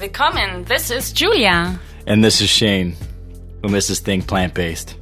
Willkommen, this is Julia. And this is Shane. And this is Think Plant-Based.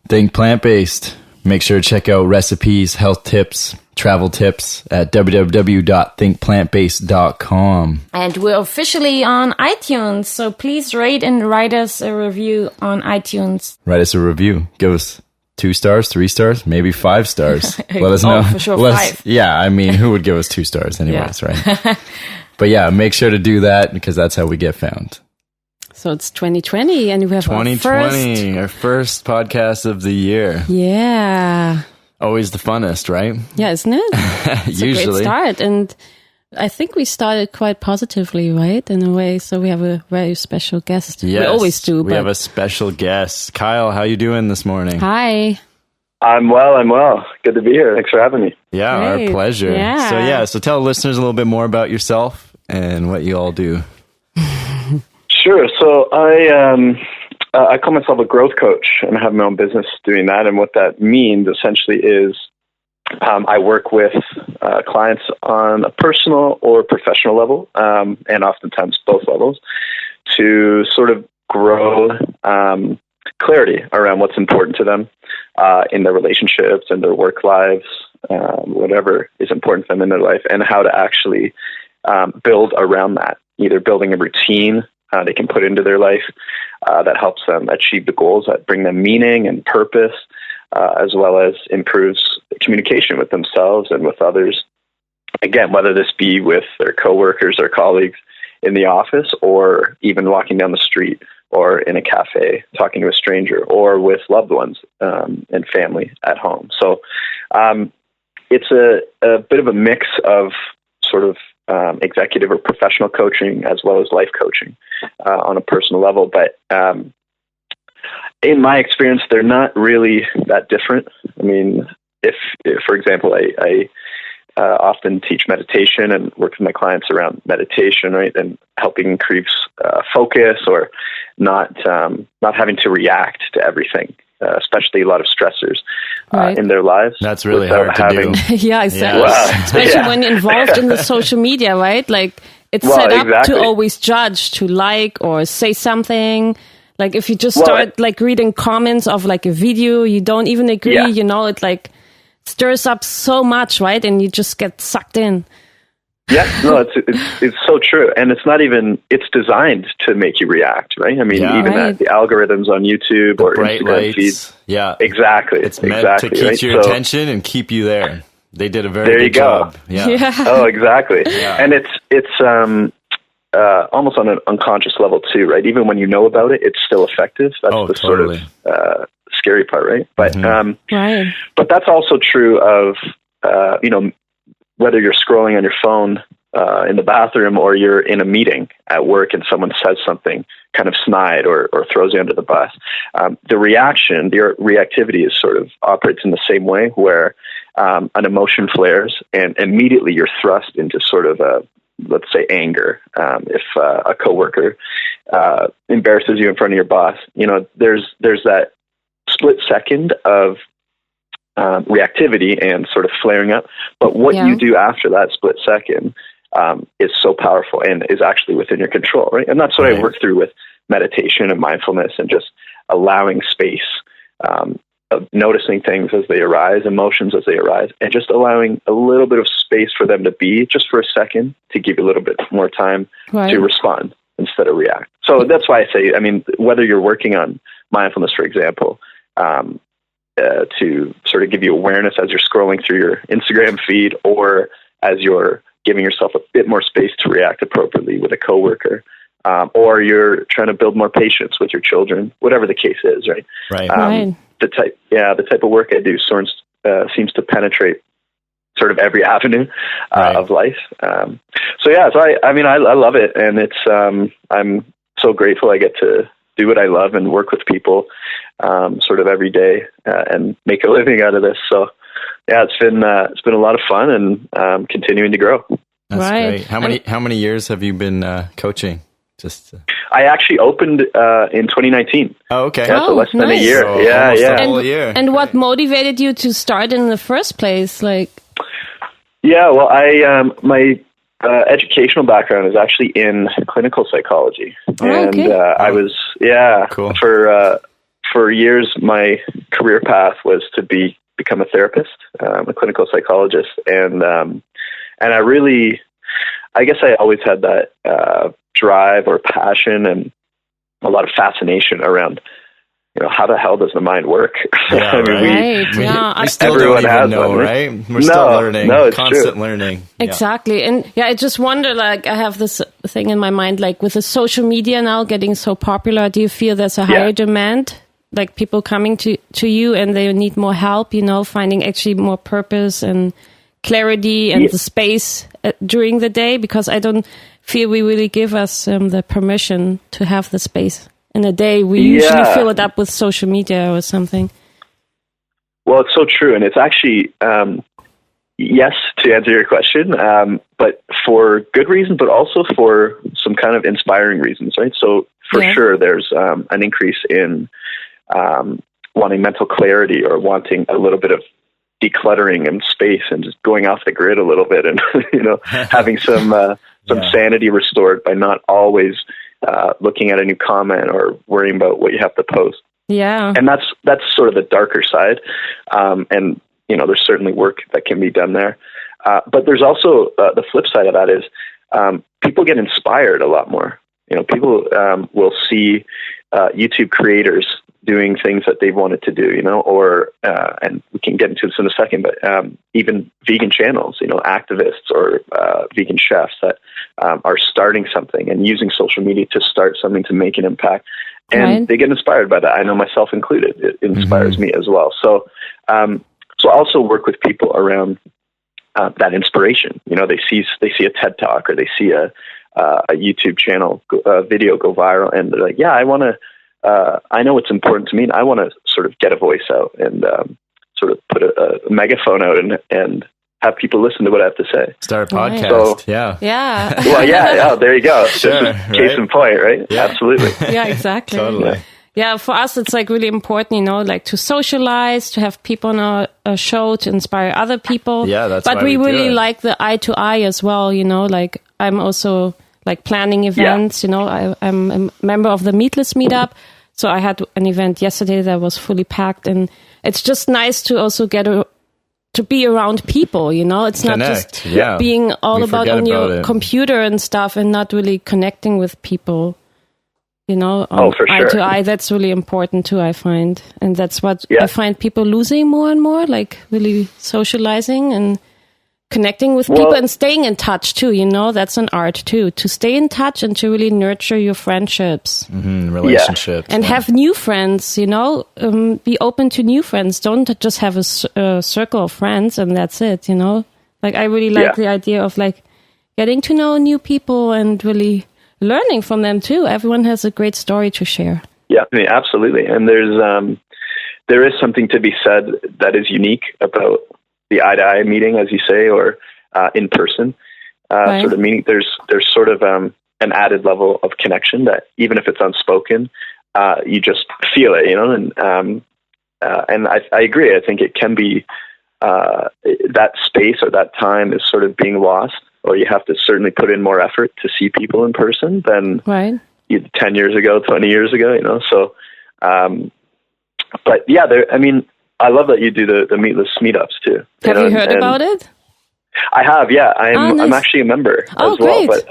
Think Plant-Based. Make sure to check out recipes, health tips, travel tips at www.thinkplantbased.com. And we're officially on iTunes, so please rate and write us a review on iTunes. Write us a review. Give us 2 stars, 3 stars, maybe 5 stars. Let us know. For sure, 5. Yeah, I mean, who would give us 2 stars anyways, right? But yeah, make sure to do that because that's how we get found. So it's 2020 and we have our first podcast of the year. Yeah. Always the funnest, right? Yeah, isn't it? It's Usually. a great start. And I think we started quite positively, right? In a way. So we have a very special guest. Yes, we always do. We have a special guest. Kyle, how you doing this morning? Hi. I'm well. Good to be here. Thanks for having me. Yeah, Great. Our pleasure. Yeah. So tell listeners a little bit more about yourself and what you all do. Sure. So I call myself a growth coach, and I have my own business doing that. And what that means essentially is I work with clients on a personal or professional level, and oftentimes both levels, to sort of grow clarity around what's important to them in their relationships and their work lives, whatever is important to them in their life, and how to actually build around that, either building a routine they can put into their life that helps them achieve the goals that bring them meaning and purpose, as well as improves communication with themselves and with others. Again, whether this be with their coworkers or colleagues in the office, or even walking down the street or in a cafe talking to a stranger, or with loved ones and family at home. So it's a bit of a mix of sort of executive or professional coaching as well as life coaching on a personal level. But in my experience, they're not really that different. I mean, if for example, I often teach meditation and work with my clients around meditation, right, and helping increase focus, or not having to react to everything, especially a lot of stressors in their lives. That's really hard to do. Yeah, exactly. Wow. Especially when involved in the social media, right? Like it's set up to always judge, to like or say something. Like if you just start like reading comments of like a video, you don't even agree, you know, it like stirs up so much, right? And you just get sucked in. Yeah, no, it's so true. And it's not even, it's designed to make you react, right? I mean, the algorithms on YouTube or Instagram feeds. Yeah, exactly. It's meant to keep your attention and keep you there. They did a very good job. Yeah. Oh, exactly. Yeah. And it's almost on an unconscious level too, right? Even when you know about it, it's still effective. That's sort of scary part, right? But but that's also true of whether you're scrolling on your phone in the bathroom, or you're in a meeting at work and someone says something kind of snide or throws you under the bus. The reactivity is sort of operates in the same way, where an emotion flares and immediately you're thrust into sort of let's say anger. If a coworker embarrasses you in front of your boss, you know, there's that split second of reactivity and sort of flaring up. But what you do after that split second is so powerful and is actually within your control, right? And that's what I work through with meditation and mindfulness, and just allowing space, of noticing things as they arise, emotions as they arise, and just allowing a little bit of space for them to be just for a second, to give you a little bit more time to respond instead of react. So that's why I say, I mean, whether you're working on mindfulness, for example, to sort of give you awareness as you're scrolling through your Instagram feed, or as you're giving yourself a bit more space to react appropriately with a coworker, or you're trying to build more patience with your children, whatever the case is, right? Right. The type of work I do seems to penetrate sort of every avenue of life. So I love it, and it's I'm so grateful I get to do what I love and work with people sort of every day and make a living out of this. So yeah, it's been a lot of fun, and continuing to grow. That's great. How many years have you been coaching? I actually opened in 2019. Oh, okay. Yeah, so less than a year. So yeah. A whole year. And what motivated you to start in the first place? Like, yeah, well, my educational background is actually in clinical psychology, and I was cool. For years my career path was to become a therapist, a clinical psychologist, and I guess I always had that drive or passion and a lot of fascination around, how the hell does the mind work? Yeah, I mean, we still don't even know, right? We're still learning, constant learning. Exactly. Yeah. And I just wonder, like, I have this thing in my mind, like with the social media now getting so popular, do you feel there's a higher demand? Like people coming to you and they need more help, finding actually more purpose and clarity and the space during the day, because I don't feel we really give us the permission to have the space in a day. We usually fill it up with social media or something. Well, it's so true. And it's actually, yes, to answer your question, but for good reasons, but also for some kind of inspiring reasons, right? So for sure, there's an increase in wanting mental clarity or wanting a little bit of decluttering and space and just going off the grid a little bit and, having some sanity restored by not always looking at a new comment or worrying about what you have to post. Yeah. And that's sort of the darker side. And, there's certainly work that can be done there. But there's also the flip side of that is people get inspired a lot more. People will see YouTube creators doing things that they've wanted to do, or, and we can get into this in a second, but even vegan channels, activists or vegan chefs that are starting something and using social media to start something to make an impact. And they get inspired by that. I know myself included. It inspires me as well. So I also work with people around that inspiration. They see a TED Talk or they see a YouTube channel video go viral, and they're like, yeah, I know it's important to me, and I want to sort of get a voice out and sort of put a megaphone out and have people listen to what I have to say. Start a podcast. So, yeah. Well, yeah, there you go. Sure, case in point, right? Yeah. Absolutely. Yeah, exactly. Totally. Yeah, for us, it's like really important, like to socialize, to have people on a show, to inspire other people. Yeah, that's But why we really do it. like the eye to eye as well, like I'm also like planning events, I'm a member of the Meatless Meetup. So I had an event yesterday that was fully packed, and it's just nice to also get to be around people, It's not just being all about on your computer and stuff and not really connecting with people. For eye sure. to eye, that's really important too, I find. And that's what I find people losing more and more, like really socializing and connecting with people and staying in touch too, that's an art too, to stay in touch and to really nurture your friendships. Relationships. And have new friends, be open to new friends. Don't just have a circle of friends and that's it, Like I really like the idea of like getting to know new people and really learning from them too. Everyone has a great story to share. Yeah, I mean, absolutely. And there is something to be said that is unique about the eye-to-eye meeting, as you say, or in person sort of meeting. There's sort of an added level of connection that even if it's unspoken, you just feel it, And I agree. I think it can be that space or that time is sort of being lost, or you have to certainly put in more effort to see people in person than 10 years ago, 20 years ago, So, but yeah, I love that you do the Meatless Meetups too. Have you heard about it? I have, yeah. I'm actually a member as well, great. But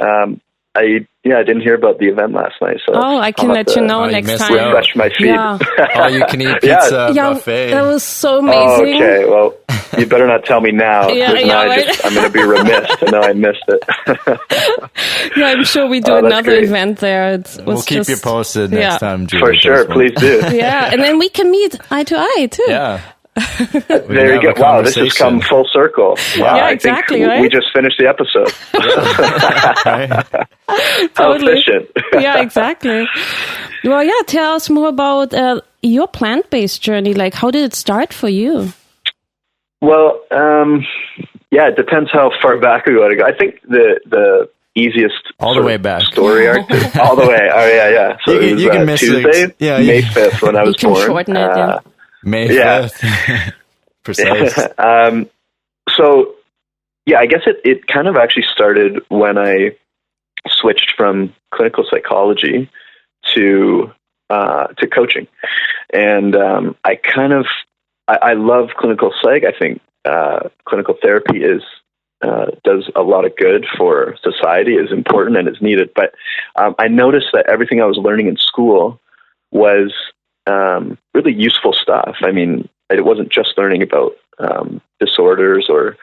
I didn't hear about the event last night. So I can let you know next time. Refresh my feed. Yeah. All you can eat pizza buffet. That was so amazing. Okay, well, you better not tell me now. I'm going to be remiss to know I missed it. Yeah, I'm sure we do another event there. We'll keep you posted next time, Julie. For sure, please do. Yeah, and then we can meet eye to eye too. Yeah. There you go. Wow, this has come full circle. Wow, yeah, exactly. I think we just finished the episode. How efficient. Yeah, exactly. Well, yeah, tell us more about your plant-based journey. Like, how did it start for you? Well, it depends how far back we want to go. I think the easiest all the way back story arc all the way. Oh yeah. So you can miss Tuesday, May 5th when I was born. Shorten it, May 5th. Precise. So yeah, I guess it kind of actually started when I switched from clinical psychology to coaching, and I love clinical psych. I think clinical therapy does a lot of good for society, is important and is needed. But I noticed that everything I was learning in school was really useful stuff. I mean, it wasn't just learning about disorders or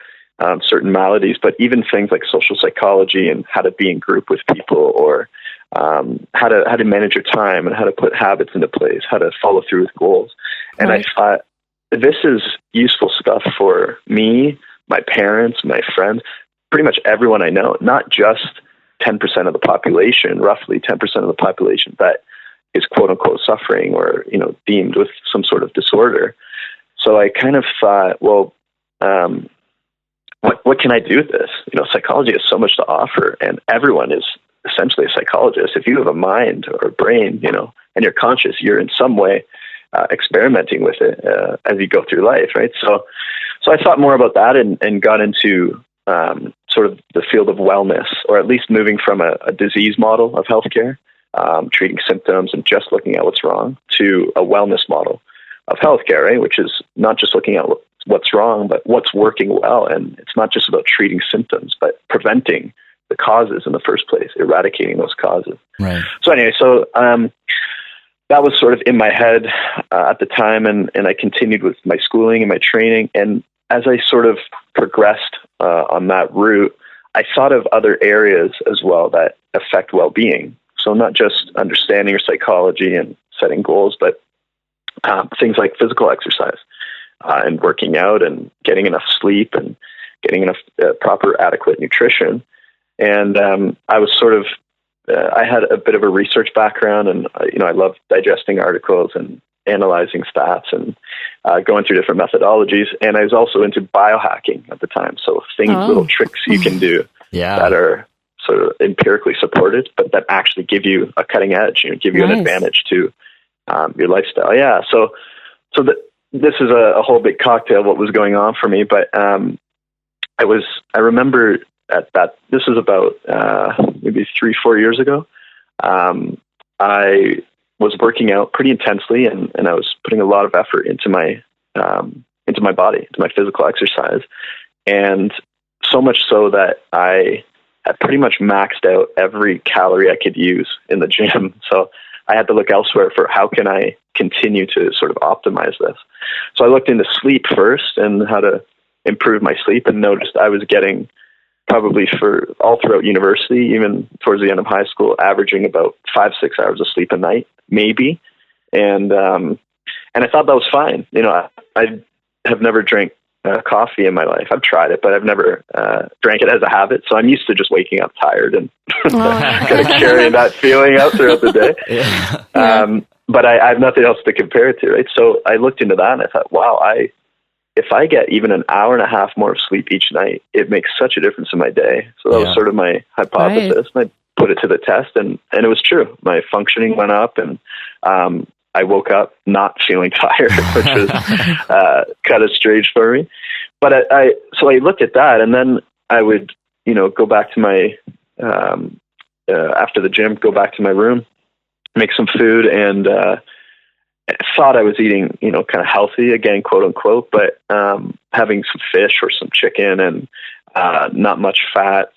certain maladies, but even things like social psychology and how to be in group with people, or how to manage your time and how to put habits into place, how to follow through with goals. And right. I thought, this is useful stuff for me, my parents, my friends, pretty much everyone I know, not just 10% of the population, roughly 10% of the population that is quote unquote suffering or, deemed with some sort of disorder. So I kind of thought, well, what can I do with this? Psychology has so much to offer, and everyone is essentially a psychologist. If you have a mind or a brain, and you're conscious, you're in some way experimenting with it as you go through life, right? So I thought more about that and got into sort of the field of wellness, or at least moving from a disease model of healthcare, treating symptoms and just looking at what's wrong, to a wellness model of healthcare, right? Which is not just looking at what's wrong, but what's working well. And it's not just about treating symptoms, but preventing the causes in the first place, eradicating those causes. Right. So anyway, that was sort of in my head at the time, and I continued with my schooling and my training. And as I sort of progressed on that route, I thought of other areas as well that affect well-being. So not just understanding your psychology and setting goals, but things like physical exercise and working out and getting enough sleep and getting enough proper, adequate nutrition. And I was sort of, I had a bit of a research background, and I love digesting articles and analyzing stats and going through different methodologies. And I was also into biohacking at the time. So little tricks you can do that are sort of empirically supported, but that actually give you a cutting edge, give you an advantage to your lifestyle. Yeah. So this is a whole big cocktail of what was going on for me. But I remember this was about maybe 3-4 years ago. I was working out pretty intensely, and I was putting a lot of effort into my body, into my physical exercise, and so much so that I had pretty much maxed out every calorie I could use in the gym. So I had to look elsewhere for how can I continue to sort of optimize this. So I looked into sleep first and how to improve my sleep, and noticed I was getting, probably for all throughout university, even towards the end of high school, averaging about 5-6 hours of sleep a night, maybe. And I thought that was fine. I have never drank coffee in my life. I've tried it, but I've never drank it as a habit. So I'm used to just waking up tired and kind of carrying that feeling out throughout the day. But I have nothing else to compare it to, right? So I looked into that and I thought, wow, if I get even an hour and a half more of sleep each night, it makes such a difference in my day. So that was sort of my hypothesis. Right. And I put it to the test, and it was true. My functioning went up, and I woke up not feeling tired, which was kind of strange for me. But so I looked at that, and then I would, go back to my, after the gym, go back to my room, make some food, and thought I was eating, kind of healthy again, quote unquote, but having some fish or some chicken and not much fats,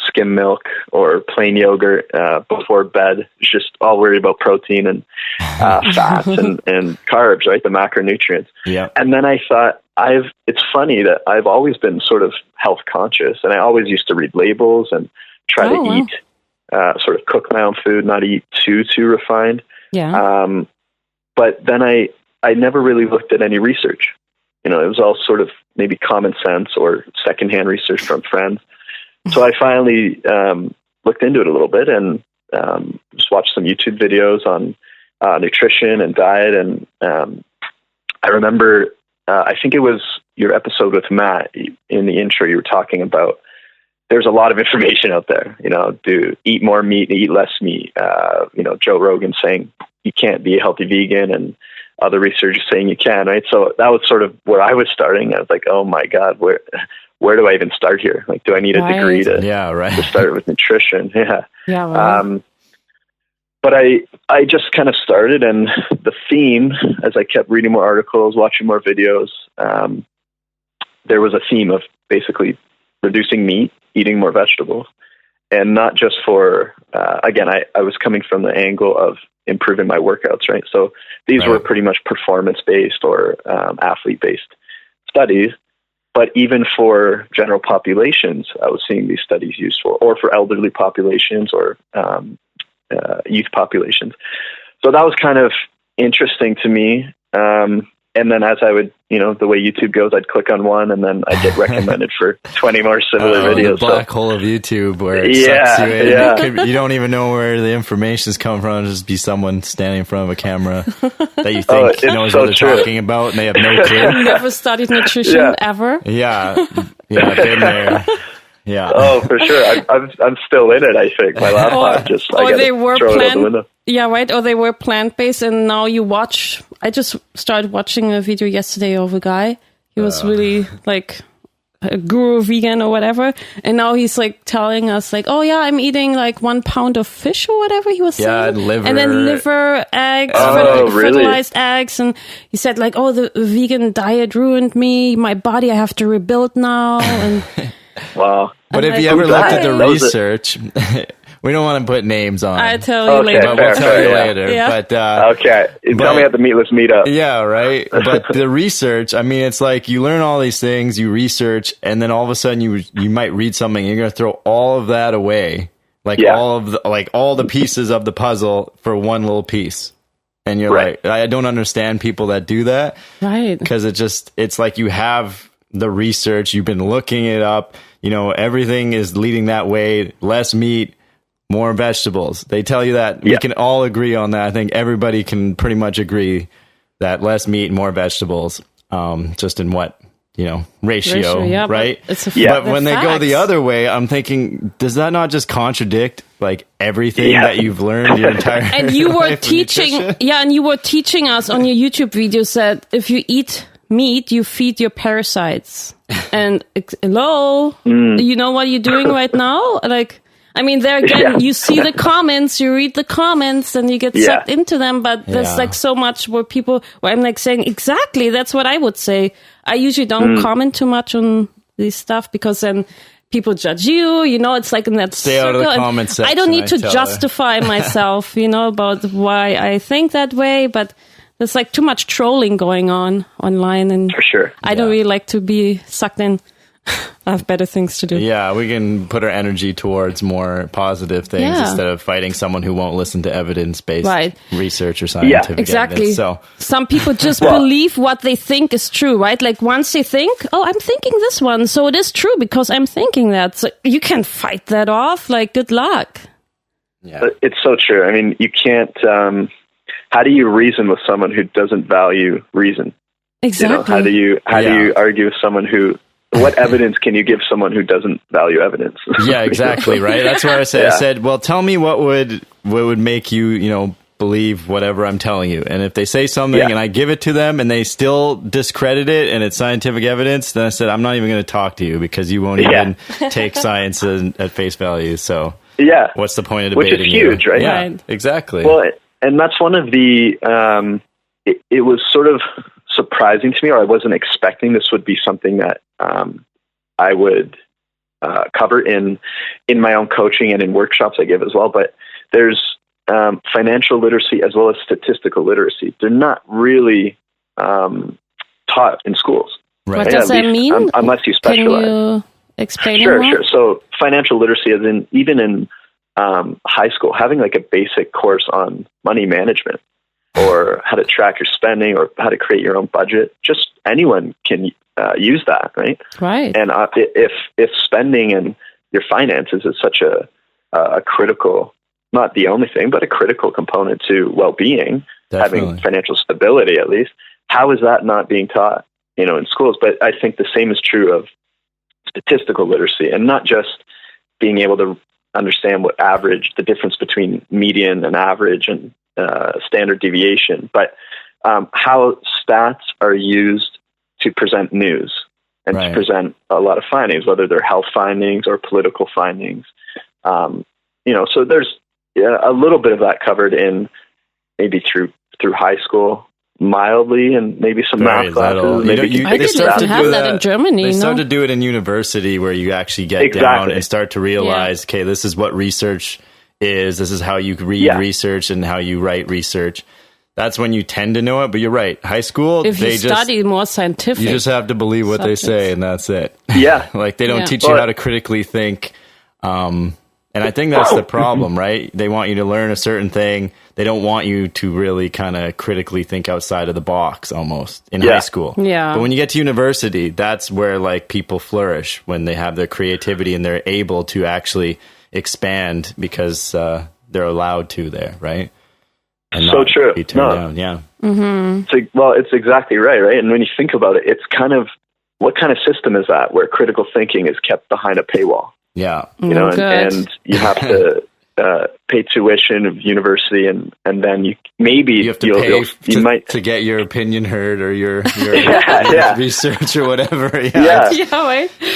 skim milk or plain yogurt before bed. Just all worried about protein and fats and carbs, right? The macronutrients. Yeah. And then I thought, it's funny that I've always been sort of health conscious, and I always used to read labels and try to eat, sort of cook my own food, not eat too refined. Yeah. But then I never really looked at any research. It was all sort of maybe common sense or secondhand research from friends. So I finally looked into it a little bit and just watched some YouTube videos on nutrition and diet. And I remember, I think it was your episode with Matt in the intro, you were talking about there's a lot of information out there, eat more meat, eat less meat. Joe Rogan saying you can't be a healthy vegan, and other researchers saying you can, right? So that was sort of where I was starting. I was like, oh my God, where do I even start here? Like, do I need a degree to start with nutrition? Yeah. Right. But I just kind of started, and the theme, as I kept reading more articles, watching more videos, there was a theme of basically reducing meat, eating more vegetables, and not just for, again, I was coming from the angle of improving my workouts, right? So these were pretty much performance-based or athlete-based studies, but even for general populations, I was seeing these studies used or for elderly populations or youth populations. So that was kind of interesting to me. And then as I would, the way YouTube goes, I'd click on one and then I'd get recommended for 20 more similar videos. The black hole of YouTube where it sucks you in. Yeah. You don't even know where the information's come from. It'll just be someone standing in front of a camera that you think knows what they're talking about, and they have no clue. Never studied nutrition ever. Yeah, been there. Yeah. Oh, for sure. I'm still in it, I think. My last just I they were throw it out the window. Yeah, right. Or they were plant-based, and now you watch. I just started watching a video yesterday of a guy. He was really like a guru vegan or whatever, and now he's like telling us like, oh yeah, I'm eating like 1 pound of fish or whatever he was saying. Liver. And then liver, eggs, fertilized eggs, and he said like, oh, the vegan diet ruined me. My body, I have to rebuild now. And wow. But if you ever looked at the research, we don't want to put names on. I'll tell you later. But we'll tell you later. Yeah. But, okay. Tell me at the meatless meetup. Yeah, right. But the research, I mean, it's like you learn all these things, you research, and then all of a sudden you might read something, and you're going to throw all of that away. All the pieces of the puzzle for one little piece. And you're like, I don't understand people that do that. Right. Because it's like you have the research, you've been looking it up, everything is leading that way, less meat, more vegetables. They tell you that. We can all agree on that. I think everybody can pretty much agree that less meat, more vegetables, just in what, ratio, right? But when they go the other way, I'm thinking, does that not just contradict like everything that you've learned your entire life? And you were teaching us on your YouTube videos that if you eat meat, you feed your parasites. And hello, you know what you're doing right now? Like, I mean, there again, you see the comments, you read the comments, and you get sucked into them. But there's like so much where I'm like saying, exactly, that's what I would say. I usually don't comment too much on this stuff because then people judge you. It's like in that Stay out of the comment section. I don't need to justify myself, about why I think that way, but there's like too much trolling going on online, and for sure. I don't really like to be sucked in. I have better things to do. Yeah, we can put our energy towards more positive things instead of fighting someone who won't listen to evidence-based research or scientific evidence. So some people just believe what they think is true, right? Like once they think, oh, I'm thinking this one, so it is true because I'm thinking that. So you can fight that off. Like, good luck. Yeah, it's so true. I mean, you can't. How do you reason with someone who doesn't value reason? Exactly. How do you argue with someone who? What evidence can you give someone who doesn't value evidence? Yeah, exactly. Right. That's where I said. I said, well, tell me what would make you, believe whatever I'm telling you. And if they say something and I give it to them and they still discredit it and it's scientific evidence, then I said, I'm not even going to talk to you because you won't even take science at face value. So what's the point of debating? Which is huge, right? Yeah, exactly. Well, and that's one of the. It was sort of surprising to me, or I wasn't expecting this would be something that I would cover in my own coaching and in workshops I give as well. But there's financial literacy as well as statistical literacy. They're not really taught in schools. Right. What does that mean? Unless you specialize. Can you explain Sure, more? Sure. So financial literacy is even in high school, having like a basic course on money management, or how to track your spending, or how to create your own budget. Just anyone can use that, right? Right. And if spending and your finances is such a critical, not the only thing, but a critical component to well-being, having financial stability at least, how is that not being taught, in schools? But I think the same is true of statistical literacy, and not just being able to understand what average, the difference between median and average and standard deviation, but how stats are used to present news and to present a lot of findings, whether they're health findings or political findings. So there's a little bit of that covered in maybe through high school, mildly, and maybe some math classes. I didn't have that in Germany. They start to do it in university, where you actually get down and start to realize, okay, this is what research is. This is how you read research and how you write research. That's when you tend to know it. But you're right. High school, if you study more scientific, you just have to believe what subjects. They say, and that's it. Yeah, like they don't teach you how to critically think. And I think that's the problem, right? They want you to learn a certain thing. They don't want you to really kind of critically think outside of the box almost in high school. Yeah. But when you get to university, that's where like people flourish, when they have their creativity and they're able to actually expand because they're allowed to there, right? And so true. Be turned down. Yeah. Mm-hmm. It's exactly right? And when you think about it, it's kind of, what kind of system is that where critical thinking is kept behind a paywall? Yeah. And you have to pay tuition of university, and then you have to pay to get your opinion heard, or your research or whatever.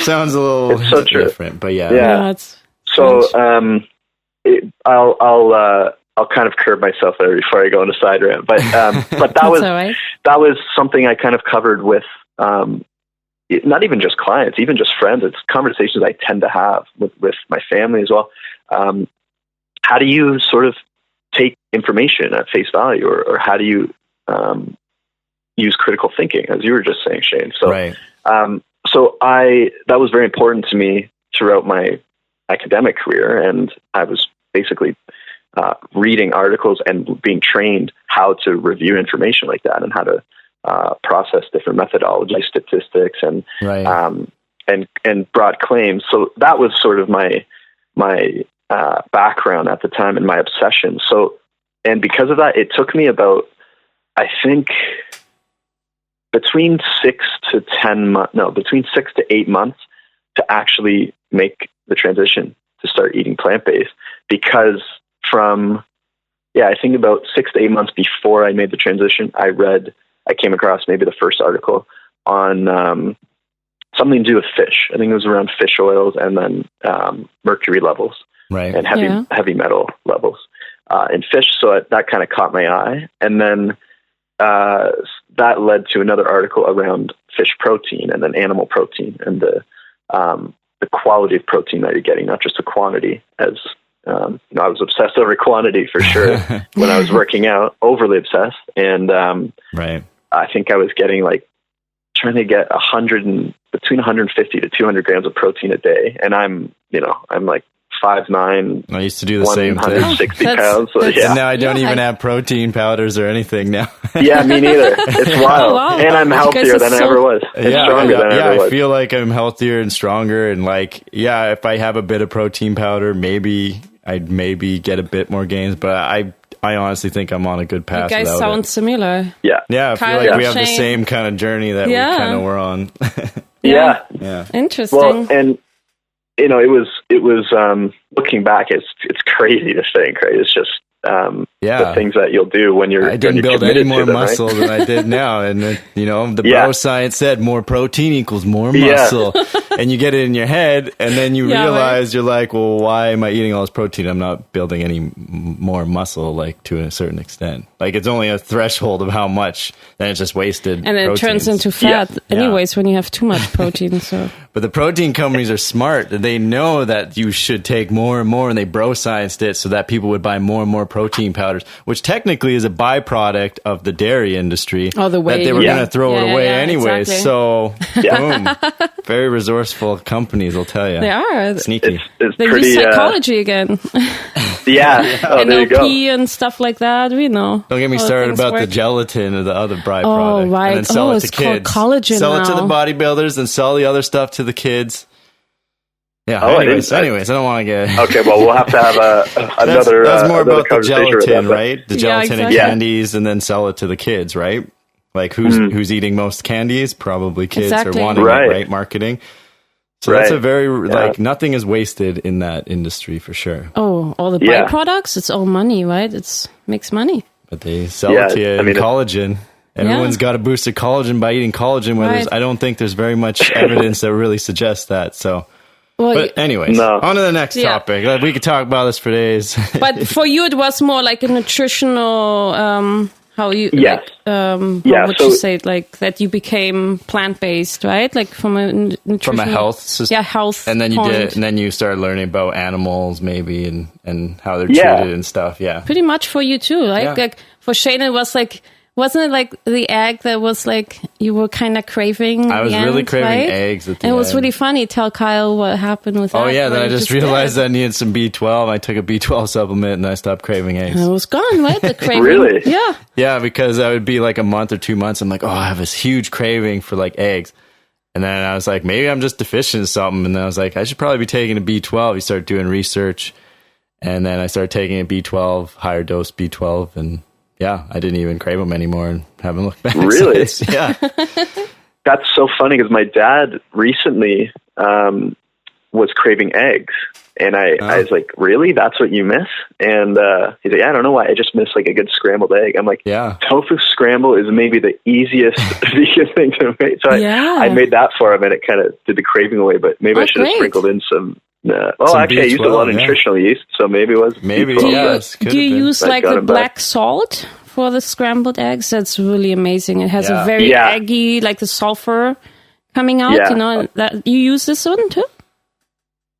Sounds a little different, but I'll kind of curb myself there before I go on a side rant, but that was something I kind of covered with not even just clients, even just friends. It's conversations I tend to have with my family as well. How do you sort of take information at face value, or how do you use critical thinking, as you were just saying, Shane? So, that was very important to me throughout my academic career, and I was basically reading articles and being trained how to review information like that, and how to process different methodologies, statistics, and broad claims. So that was sort of my background at the time and my obsession. So, and because of that, it took me about, I think, between 6 to 8 months to actually make the transition to start eating plant-based, because I think about 6 to 8 months before I made the transition, I came across maybe the first article on something to do with fish. I think it was around fish oils, and then mercury levels and heavy metal levels in fish. So that kind of caught my eye. And then that led to another article around fish protein, and then animal protein, and the quality of protein that you're getting, not just the quantity. As I was obsessed over quantity for sure when I was working out, overly obsessed. And I think I was getting trying to get between 150 to 200 grams of protein a day. And I'm like 5'9". I used to do the same thing. 160 pounds. So, and now I don't even have protein powders or anything now. Yeah, me neither. It's wild. Oh, wow. And I'm healthier than I ever was. And stronger than I ever was. I feel like I'm healthier and stronger. And if I have a bit of protein powder, I'd maybe get a bit more gains. But I honestly think I'm on a good path. You guys sound similar. Yeah. Yeah, I feel like we have the same kind of journey that we kind of were on. Yeah. Interesting. Well, and it was looking back, it's crazy to think, right? It's just the things that you'll do when you're. I didn't build any more muscle than I did now, and the bro science said more protein equals more muscle, and you get it in your head, and then you realize you're like, well, why am I eating all this protein? I'm not building any more muscle, to a certain extent. It's only a threshold of how much, then it's just wasted. And it turns into fat, anyways, when you have too much protein. So. But the protein companies are smart. They know that you should take more and more, and they bro scienced it so that people would buy more and more protein powders, which technically is a byproduct of the dairy industry. Oh, the way that they were going to throw it away anyway. Exactly. So, boom. Very resourceful companies, I'll tell you. They are. Sneaky. They use psychology again. NLP and stuff like that, we know. Don't get me started about the gelatin or the other byproduct. Oh, right. And then sell it to kids. Collagen sell now. it to the bodybuilders and sell the other stuff to the kids. Yeah. Anyways, I don't want to get. Okay, well, we'll have to have another. That's more another about the gelatin, right? The gelatin and candies, and then sell it to the kids, right? Who's eating most candies? Probably kids are wanting it, right? Marketing. So that's a very, like, nothing is wasted in that industry for sure. Oh, all the byproducts, it's all money, right? It makes money. But they sell it to you in collagen. Everyone's got a boost of collagen by eating collagen. I don't think there's very much evidence that really suggests that. So, but anyways, on to the next topic. We could talk about this for days. But for you, it was more like a nutritional... How you how would you say it, like that you became plant-based, right? Like from a health system. Health. And then you started learning about animals maybe and how they're treated and stuff. Yeah. Pretty much for you too. Like for Shane it was like, wasn't it like the egg that was like you were kind of craving? I was really craving eggs at the end. It was really funny. Tell Kyle what happened with that. Oh yeah, then I just realized I needed some B12. I took a B12 supplement and I stopped craving eggs. And it was gone, right? The craving. Really? Yeah. Yeah, because I would be like a month or 2 months. I'm like, I have this huge craving for like eggs. And then I was like, maybe I'm just deficient in something. And then I was like, I should probably be taking a B12. You start doing research. And then I started taking a B12, higher dose B12, and yeah, I didn't even crave them anymore and haven't looked back. Really? Yeah. That's so funny because my dad recently was craving eggs. And I was like, really? That's what you miss? And he's like, I don't know why. I just miss like a good scrambled egg. I'm like, tofu scramble is maybe the easiest vegan thing to make. So I made that for him and it kind of did the craving away. But maybe I should have sprinkled in some... actually, I used a lot of nutritional yeast, so maybe it was. Maybe, do you use like the black salt for the scrambled eggs? That's really amazing. It has a very eggy, like the sulfur coming out. You know, that you use this one too.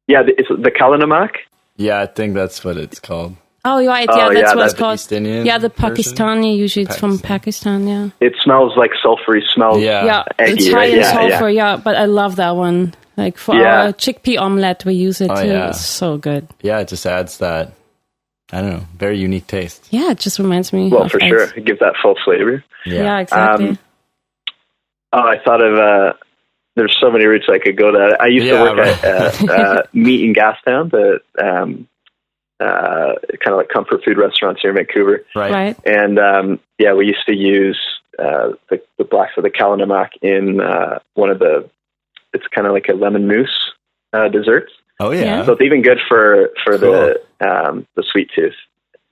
Yeah, it's the kalinamak. Yeah, I think that's what it's called. Oh, right. Yeah, that's what it's called. The version? Pakistani. Usually, it's from Pakistan. Yeah. It smells like sulfury. Smells eggy. It's high in sulfur. Yeah, but I love that one. Like for our chickpea omelette, we use it too. Yeah. It's so good. Yeah, it just adds that, I don't know, very unique taste. Yeah, it just reminds me. Well, for sure. It gives that full flavor. Yeah, exactly. I thought of, there's so many routes I could go to. I used to work at Meat and Gastown, the kind of like comfort food restaurants here in Vancouver. Right. And we used to use the blacks of the kalinamak in one of the, it's kind of like a lemon mousse dessert. Oh yeah. So it's even good for the sweet tooth.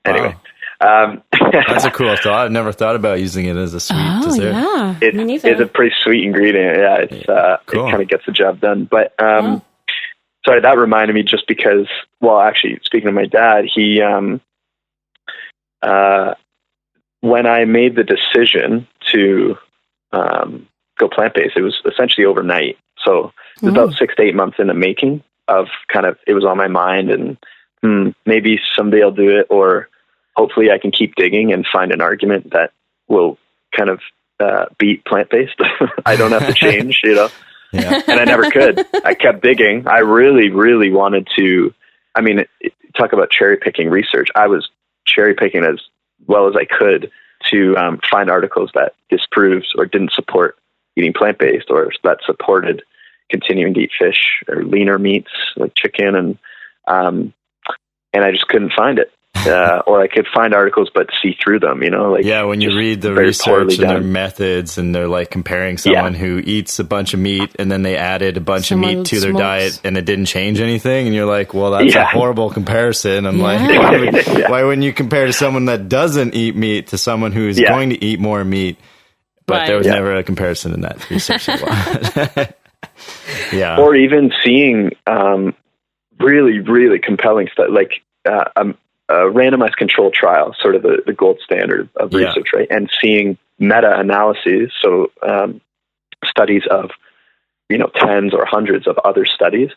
Anyway. Wow. That's a cool thought. I've never thought about using it as a sweet dessert. Yeah. It's a pretty sweet ingredient. Yeah, it's cool. It kind of gets the job done. But sorry, that reminded me just because, well, actually, speaking of my dad, he when I made the decision to go plant-based, it was essentially overnight. So it was about 6 to 8 months in the making of kind of, it was on my mind and maybe someday I'll do it, or hopefully I can keep digging and find an argument that will kind of beat plant-based. I don't have to change, you know? Yeah. And I never could. I kept digging. I really, really wanted to, I mean, talk about cherry-picking research. I was cherry-picking as well as I could to find articles that disproves or didn't support eating plant-based, or that supported continuing to eat fish or leaner meats like chicken, and I just couldn't find it. Or I could find articles but see through them, you know, like when you read the research and their methods, and they're like comparing someone who eats a bunch of meat and then they added a bunch of meat to their diet and it didn't change anything, and you're like, well, that's a horrible comparison. I'm like, why wouldn't you compare to someone that doesn't eat meat to someone who's going to eat more meat? But there was never a comparison in that research. Or even seeing really, really compelling stuff, like a randomized control trial, sort of the gold standard of research, right? And seeing meta-analyses, so studies of, tens or hundreds of other studies,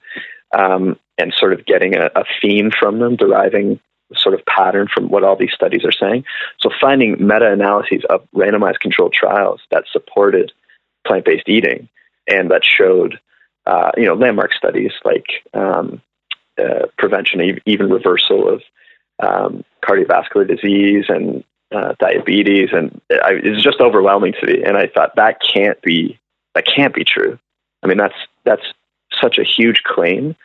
and sort of getting a theme from them, deriving sort of pattern from what all these studies are saying. So finding meta-analyses of randomized controlled trials that supported plant-based eating and that showed, landmark studies like prevention, even reversal of cardiovascular disease and diabetes, and it's just overwhelming to me. And I thought that can't be true. I mean, that's such a huge claim,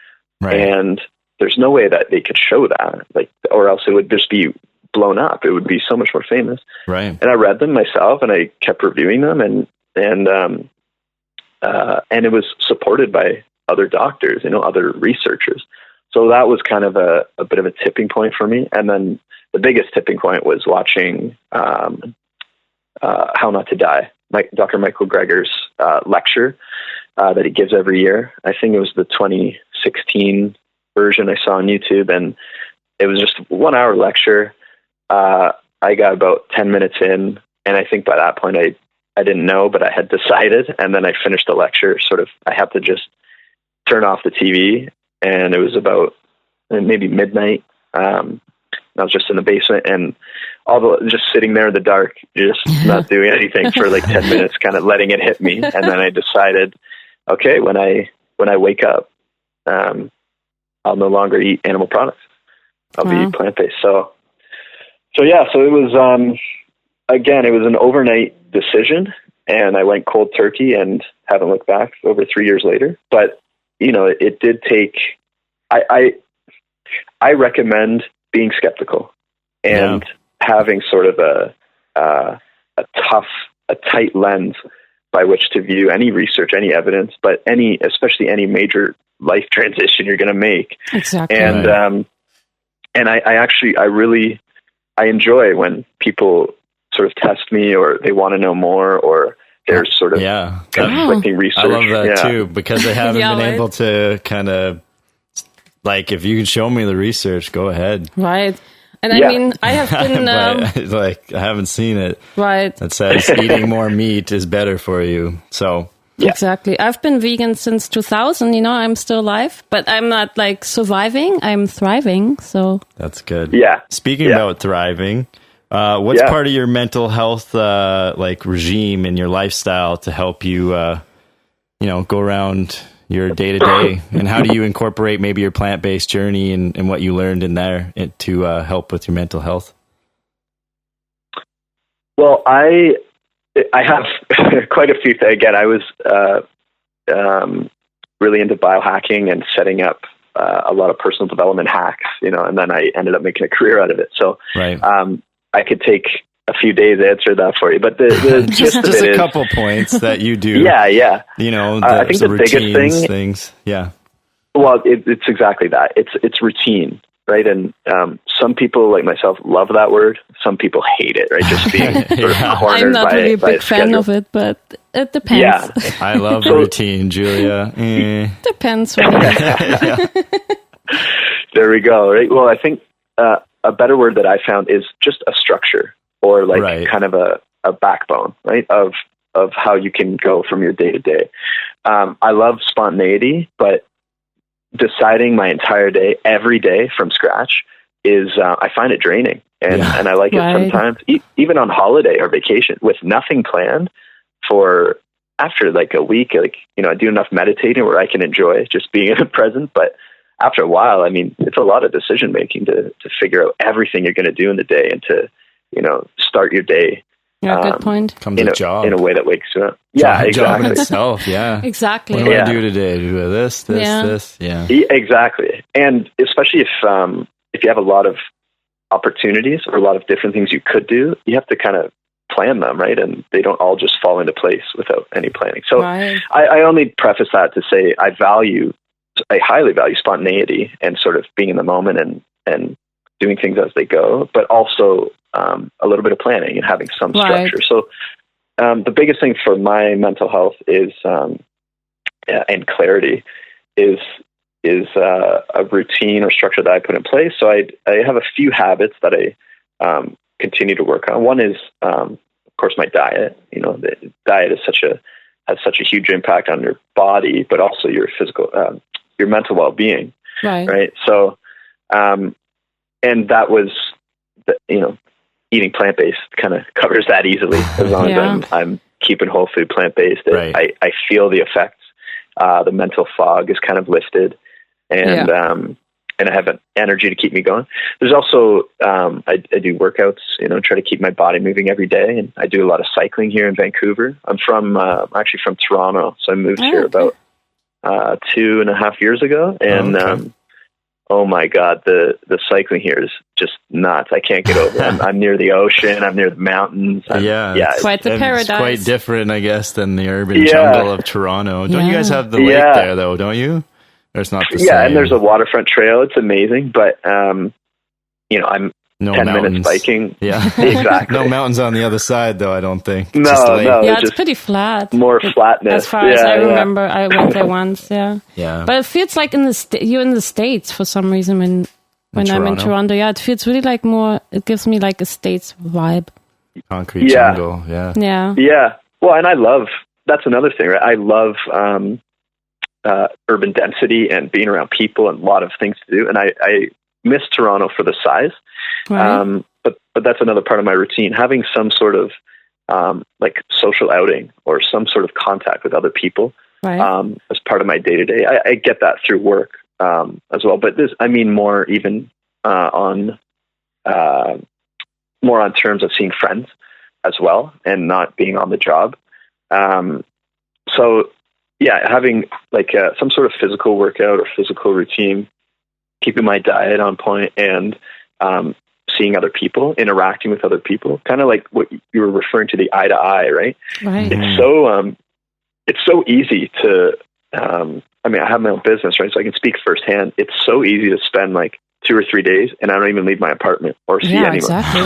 and there's no way that they could show that, or else it would just be blown up. It would be so much more famous. Right. And I read them myself, and I kept reviewing them, and it was supported by other doctors, other researchers. So that was kind of a bit of a tipping point for me. And then the biggest tipping point was watching How Not to Die, Dr. Michael Greger's lecture that he gives every year. I think it was the 2016 version I saw on YouTube, and it was just a 1-hour lecture. I got about 10 minutes in, and I think by that point I didn't know, but I had decided. And then I finished the lecture. I had to just turn off the TV, and it was about maybe midnight. I was just in the basement, and just sitting there in the dark, just not doing anything for like 10 minutes, kind of letting it hit me. And then I decided, okay, when I wake up, I'll no longer eat animal products. I'll be plant-based. So it was, again, it was an overnight decision, and I went cold turkey and haven't looked back over 3 years later. But, it did take, I recommend being skeptical and having sort of a tight lens by which to view any research, any evidence, but especially any major life transition you're going to make. Exactly. And I enjoy when people sort of test me, or they want to know more, or there's sort of conflicting research. I love that too, because I haven't been able to kind of, like, if you can show me the research, go ahead. Right. And I mean, I have been... I haven't seen it. Right. That says eating more meat is better for you. So... Yeah. Exactly. I've been vegan since 2000. I'm still alive, but I'm not like surviving. I'm thriving. So that's good. Yeah. Speaking about thriving, what's part of your mental health regime and your lifestyle to help you, go around your day to day? And how do you incorporate maybe your plant-based journey and what you learned in there to help with your mental health? Well, I have quite a few things. Again, I was really into biohacking and setting up a lot of personal development hacks, and then I ended up making a career out of it. So I could take a few days to answer that for you, but the just a couple points that you do. Yeah. I think the biggest things. Yeah. Well, it's exactly that. It's routine. Right. And some people like myself love that word. Some people hate it, right? Just being sort of cornered. I'm not really a big fan of it, but it depends. Yeah. I love routine, Julia. Depends. There we go. Right. Well, I think a better word that I found is just a structure, or kind of a backbone, right? Of how you can go from your day to day. I love spontaneity, but deciding my entire day, every day from scratch is, I find it draining, and I like it sometimes, even on holiday or vacation with nothing planned for after like a week, I do enough meditating where I can enjoy just being in the present. But after a while, I mean, it's a lot of decision making to figure out everything you're going to do in the day and to, start your day. Yeah, good point. Comes a job in a way that wakes you up. Yeah, exactly. Job itself. Yeah, exactly. What do I do today? Do this. Yeah, exactly. And especially if you have a lot of opportunities or a lot of different things you could do, you have to kind of plan them, right? And they don't all just fall into place without any planning. So I only preface that to say I highly value spontaneity and sort of being in the moment and doing things as they go, but also a little bit of planning and having some structure. So the biggest thing for my mental health is and clarity is a routine or structure that I put in place. So I have a few habits that I continue to work on. One is, of course, my diet. The diet has such a huge impact on your body, but also your physical, your mental well-being. Right. So, and that was, eating plant-based kind of covers that easily, as long as I'm keeping whole food plant-based. I feel the effects. The mental fog is kind of lifted, and I have an energy to keep me going. There's also, I do workouts, try to keep my body moving every day. And I do a lot of cycling here in Vancouver. I'm actually from Toronto. So I moved here about 2.5 years ago. And oh my God, the cycling here is just nuts. I can't get over it. I'm near the ocean. I'm near the mountains. It's quite the paradise. It's quite different, I guess, than the urban jungle of Toronto. Don't you guys have the lake there, though, don't you? Or it's not the same? Yeah, and there's a waterfront trail. It's amazing, but, I'm no 10 mountains. minutes biking. Yeah. Exactly. No mountains on the other side, though, I don't think. No. Yeah, it's pretty flat. More flatness. As far as I remember, I went there once, Yeah. But it feels like you're in the States for some reason when I'm in Toronto. Yeah, it feels really like it gives me like a States vibe. Concrete jungle, Yeah. Well, and that's another thing, right? I love urban density and being around people and a lot of things to do. And I miss Toronto for the size. Right. But that's another part of my routine, having some sort of like social outing or some sort of contact with other people as part of my day to day. I get that through work as well, but more even on terms of seeing friends as well and not being on the job. So yeah, having like some sort of physical workout or physical routine, keeping my diet on point, and seeing other people, interacting with other people, kind of like what you were referring to, the eye to eye, right? Right. It's so easy to, I have my own business, right? So I can speak firsthand. It's so easy to spend like 2 or 3 days and I don't even leave my apartment or see anyone. Exactly.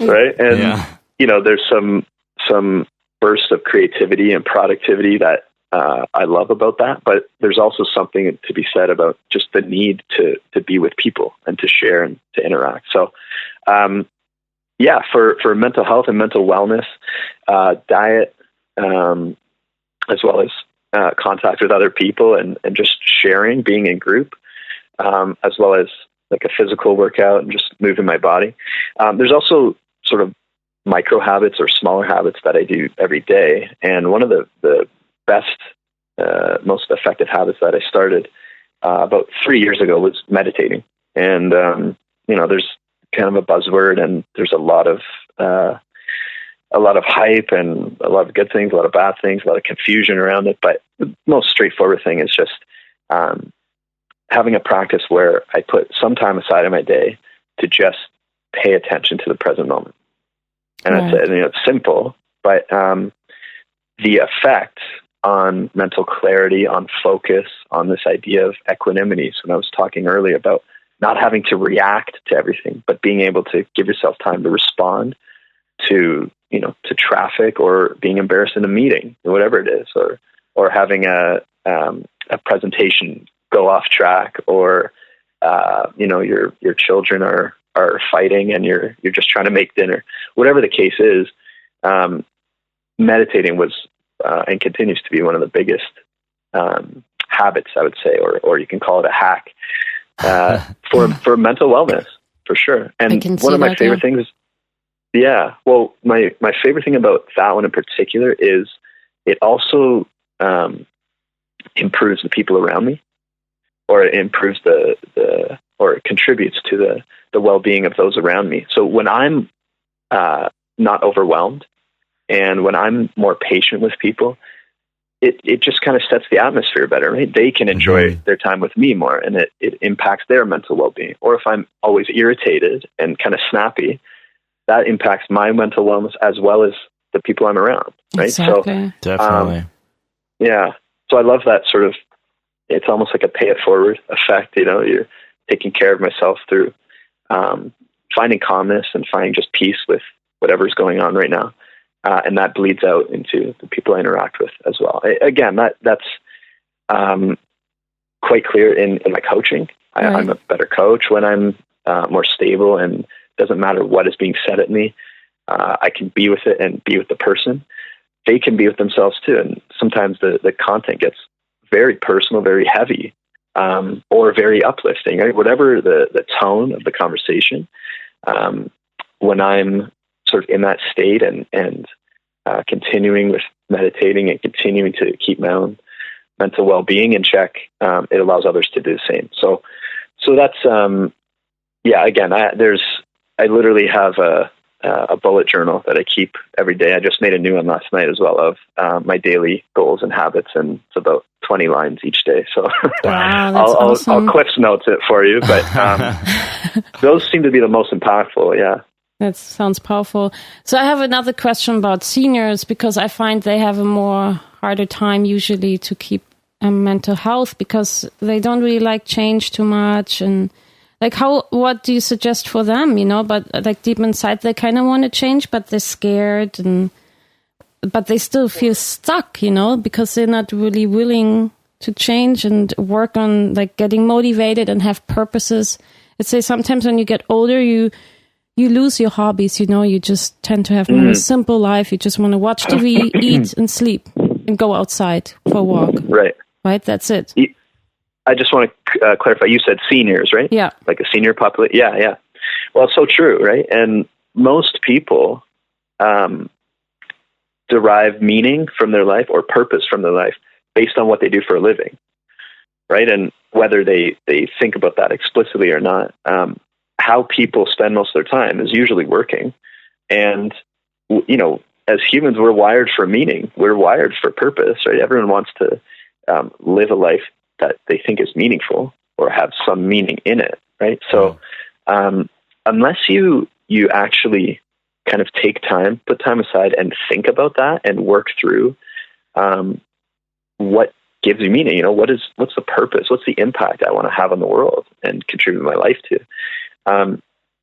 Right. And, there's some burst of creativity and productivity that I love about that, but there's also something to be said about just the need to be with people and to share and to interact. So, for mental health and mental wellness, diet, as well as contact with other people and just sharing, being in group, as well as like a physical workout and just moving my body. There's also sort of micro habits or smaller habits that I do every day. And one of the best, most effective habits that I started about 3 years ago was meditating. And, there's kind of a buzzword and there's a lot of hype and a lot of good things, a lot of bad things, a lot of confusion around it. But the most straightforward thing is just having a practice where I put some time aside in my day to just pay attention to the present moment. And it's simple, but the effect on mental clarity, on focus, on this idea of equanimity. So when I was talking earlier about not having to react to everything, but being able to give yourself time to respond to traffic or being embarrassed in a meeting, or whatever it is, or having a presentation go off track, or your children are fighting and you're just trying to make dinner. Whatever the case is, meditating was and continues to be one of the biggest habits, I would say, or you can call it a hack for mental wellness, for sure. And one of my favorite things. Yeah. Well, my favorite thing about that one in particular is it also improves the people around me, or it improves or it contributes to the well-being of those around me. So when I'm not overwhelmed and when I'm more patient with people, it just kind of sets the atmosphere better, right? They can enjoy their time with me more, and it impacts their mental well-being. Or if I'm always irritated and kind of snappy, that impacts my mental wellness as well as the people I'm around, right? Exactly. So definitely. So I love that sort of, it's almost like a pay it forward effect. You're taking care of myself through finding calmness and finding just peace with whatever's going on right now. And that bleeds out into the people I interact with as well. Again, that's quite clear in my coaching. Right. I'm a better coach when I'm more stable, and it doesn't matter what is being said at me. I can be with it and be with the person. They can be with themselves too. And sometimes the content gets very personal, very heavy, or very uplifting, right? Whatever the tone of the conversation, when I'm sort of in that state and continuing with meditating and continuing to keep my own mental well-being in check, it allows others to do the same. So that's, again, I literally have a a bullet journal that I keep every day. I just made a new one last night as well of my daily goals and habits, and it's about 20 lines each day. So wow, I'll Cliff's notes it for you, but those seem to be the most impactful. Yeah. That sounds powerful. So I have another question about seniors, because I find they have a more harder time usually to keep mental health, because they don't really like change too much. And like, what do you suggest for them? But like deep inside, they kind of want to change, but they're scared, but they still feel stuck, because they're not really willing to change and work on like getting motivated and have purposes. I'd say sometimes when you get older, you lose your hobbies, you just tend to have more a simple life. You just want to watch TV, eat and sleep and go outside for a walk. Right? That's it. I just want to clarify, you said seniors, right? Yeah. Like a senior population. Yeah. Well, it's so true, right? And most people derive meaning from their life or purpose from their life based on what they do for a living, right? And whether they think about that explicitly or not, how people spend most of their time is usually working. And, as humans, we're wired for meaning. We're wired for purpose, right? Everyone wants to live a life that they think is meaningful or have some meaning in it, right? So unless you actually kind of take time, put time aside and think about that and work through what gives you meaning, what's the purpose? What's the impact I want to have on the world and contribute my life to?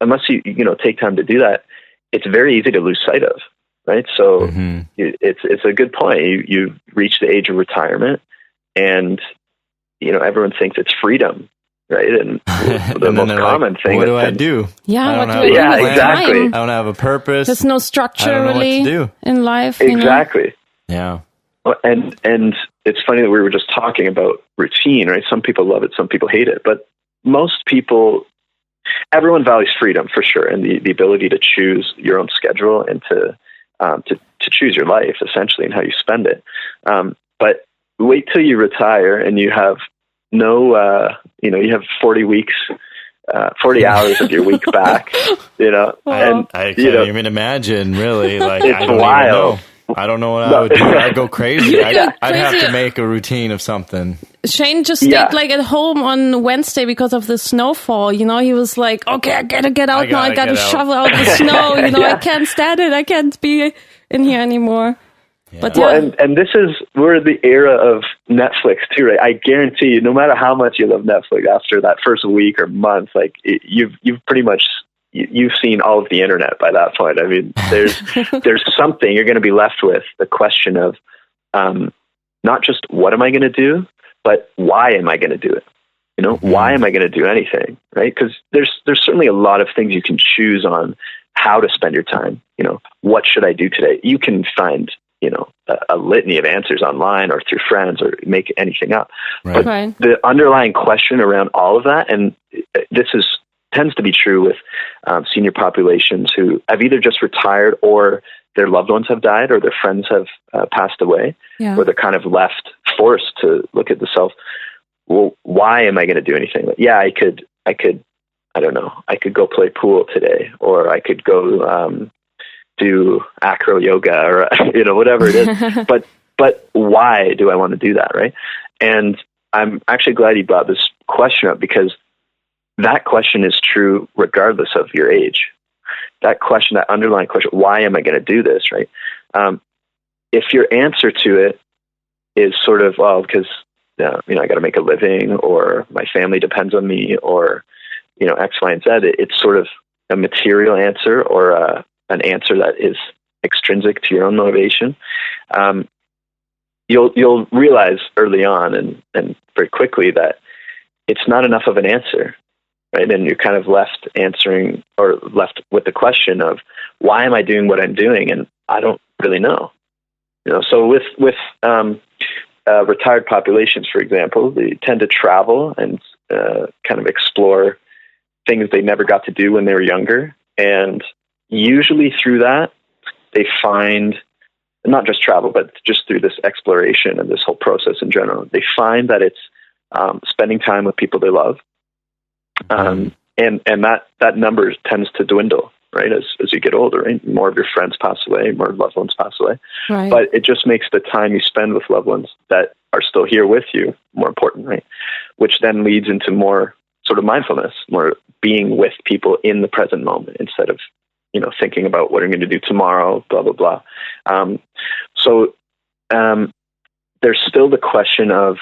Unless you take time to do that, it's very easy to lose sight of, right? So it's a good point. You've reached the age of retirement, and everyone thinks it's freedom, right? And the and most common like, thing. What do I do? Yeah, what do I do? Yeah, exactly. I don't have a purpose. There's no structure really in life. Exactly. Yeah. And it's funny that we were just talking about routine, right? Some people love it, some people hate it, but most people, everyone values freedom for sure, and the ability to choose your own schedule and to choose your life essentially and how you spend it. But wait till you retire and you have no, you have 40 weeks, 40 hours of your week back, and I can't even imagine really. Like, it's wild. I don't know what I would do. I'd go crazy. I'd have to make a routine of something. Shane just stayed like at home on Wednesday because of the snowfall. He was like, okay, I gotta get out now. I gotta shovel out the snow. I can't stand it. I can't be in here anymore. Yeah. But and we're in the era of Netflix too, right? I guarantee you, no matter how much you love Netflix, after that first week or month, like you've pretty much you've seen all of the internet by that point. I mean, there's something you're going to be left with, the question of not just what am I going to do, but why am I going to do it? Why am I going to do anything, right? Because there's certainly a lot of things you can choose on how to spend your time. What should I do today? You can find a litany of answers online or through friends or make anything up. Right. But the underlying question around all of that, and this tends to be true with senior populations who have either just retired or their loved ones have died or their friends have passed away, where they're kind of left forced to look at the self. Well, why am I going to do anything? Like, I could, I don't know, I could go play pool today, or I could go do acro yoga or, whatever it is. But why do I want to do that? Right. And I'm actually glad you brought this question up, because that question is true regardless of your age. That question, that underlying question, why am I going to do this? Right. If your answer to it is sort of, because, I got to make a living, or my family depends on me, or, X, Y, and Z, it's sort of a material answer or an answer that is extrinsic to your own motivation. You'll realize early on and very quickly that it's not enough of an answer, right? And you're kind of left with the question of, why am I doing what I'm doing? And I don't really know. So with retired populations, for example, they tend to travel and kind of explore things they never got to do when they were younger. And usually through that, they find, not just travel, but just through this exploration and this whole process in general, they find that it's spending time with people they love. And that number tends to dwindle, right? As you get older, right? More of your friends pass away, more loved ones pass away. Right. But it just makes the time you spend with loved ones that are still here with you more important, right? Which then leads into more sort of mindfulness, more being with people in the present moment instead of, thinking about what I'm going to do tomorrow, blah, blah, blah. So there's still the question of,